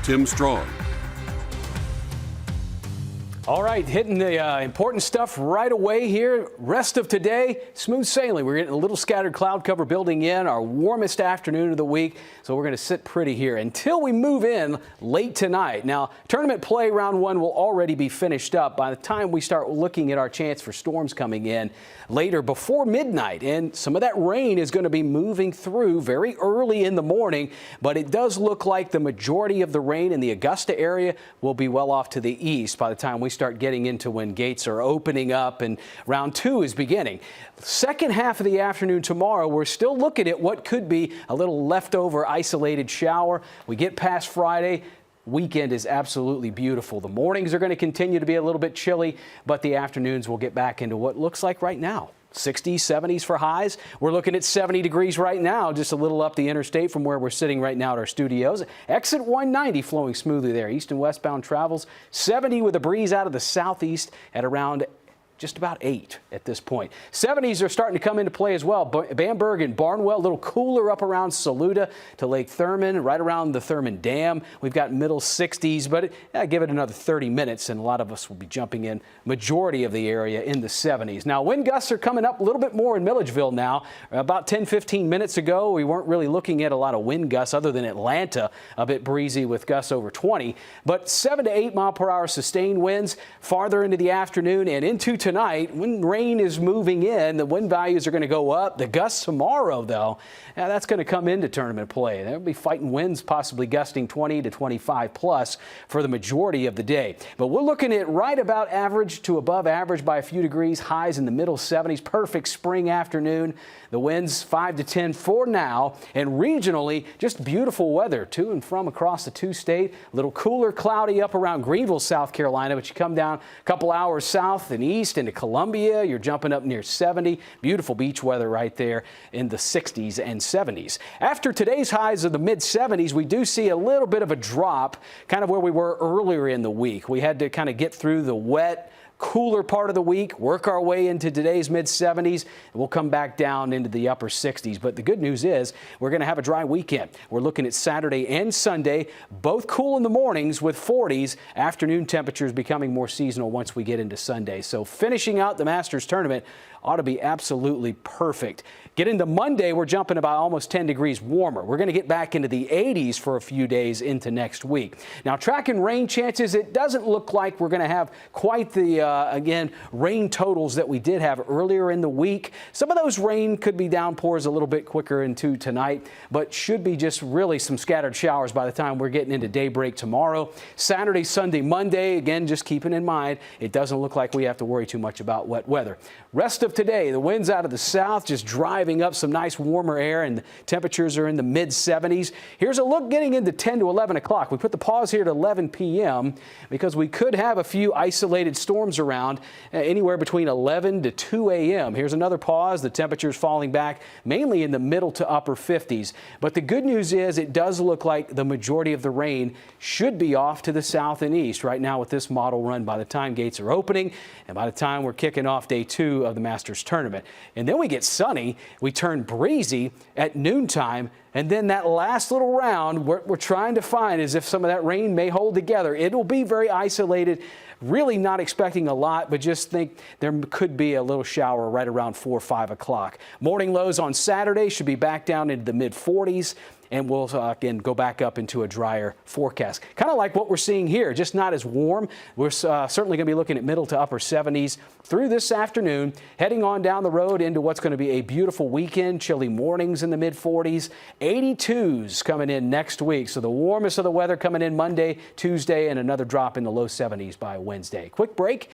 Tim Strong. All right, hitting the important stuff right away here. Rest of today, smooth sailing. We're getting a little scattered cloud cover building in, our warmest afternoon of the week. So we're going to sit pretty here until we move in late tonight. Now, tournament play round one will already be finished up by the time we start looking at our chance for storms coming in later before midnight. And some of that rain is going to be moving through very early in the morning, but it does look like the majority of the rain in the Augusta area will be well off to the east by the time we start getting into when gates are opening up and round two is beginning. Second half of the afternoon tomorrow, we're still looking at what could be a little leftover isolated shower. We get past Friday. Weekend is absolutely beautiful. The mornings are going to continue to be a little bit chilly, but the afternoons will get back into what looks like right now. 60s, 70s for highs. We're looking at 70 degrees right now, just a little up the interstate from where we're sitting right now at our studios. Exit 190 flowing smoothly there. East and westbound travels. 70 with a breeze out of the southeast at around just about 8 at this point. 70s are starting to come into play as well. Bamberg and Barnwell, a little cooler up around Saluda to Lake Thurman, right around the Thurman Dam. We've got middle 60s, but give it another 30 minutes and a lot of us will be jumping in, majority of the area in the 70s. Now, wind gusts are coming up a little bit more in Milledgeville now. About 10-15 minutes ago, we weren't really looking at a lot of wind gusts other than Atlanta, a bit breezy with gusts over 20. But 7 to 8 mile per hour sustained winds farther into the afternoon and into tonight. When rain is moving in, the wind values are going to go up. The gusts tomorrow, though, that's going to come into tournament play. They'll be fighting winds possibly gusting 20 to 25 plus for the majority of the day. But we're looking at right about average to above average by a few degrees, highs in the middle 70s. Perfect spring afternoon. The winds 5 to 10 for now, and regionally just beautiful weather to and from across the two-state. A little cooler, cloudy up around Greenville, South Carolina, but you come down a couple hours south and east into Columbia, you're jumping up near 70. Beautiful beach weather right there in the 60s and 70s. After today's highs of the mid-70s, we do see a little bit of a drop, kind of where we were earlier in the week. We had to kind of get through the wet, cooler part of the week, work our way into today's mid-70s, and we'll come back down into the upper 60s. But the good news is we're going to have a dry weekend. We're looking at Saturday and Sunday, both cool in the mornings with 40s, afternoon temperatures becoming more seasonal once we get into Sunday. So finishing out the Masters tournament ought to be absolutely perfect. Get into Monday, we're jumping about almost 10 degrees warmer. We're going to get back into the 80s for a few days into next week. Now, tracking rain chances, it doesn't look like we're going to have quite the, again, rain totals that we did have earlier in the week. Some of those rain could be downpours a little bit quicker into tonight, but should be just really some scattered showers by the time we're getting into daybreak tomorrow. Saturday, Sunday, Monday, again, just keeping in mind, it doesn't look like we have to worry too much about wet weather. Rest of today, the winds out of the south just driving up some nice warmer air, and the temperatures are in the mid-70s. Here's a look getting into 10 to 11 o'clock. We put the pause here at 11 p.m. because we could have a few isolated storms around anywhere between 11 to 2 a.m. Here's another pause. The temperatures falling back mainly in the middle to upper 50s. But the good news is it does look like the majority of the rain should be off to the south and east right now with this model run by the time gates are opening and by the time we're kicking off day 2 of the Masters tournament. And then we get sunny. We turn breezy at noontime. And then that last little round, what we're trying to find is if some of that rain may hold together. It will be very isolated. Really not expecting a lot, but just think there could be a little shower right around 4 or 5 o'clock. Morning lows on Saturday should be back down into the mid-40s. And we'll again go back up into a drier forecast. Kind of like what we're seeing here, just not as warm. We're certainly going to be looking at middle to upper 70s through this afternoon, heading on down the road into what's going to be a beautiful weekend. Chilly mornings in the mid-40s, 82s coming in next week. So the warmest of the weather coming in Monday, Tuesday, and another drop in the low 70s by Wednesday. Quick break.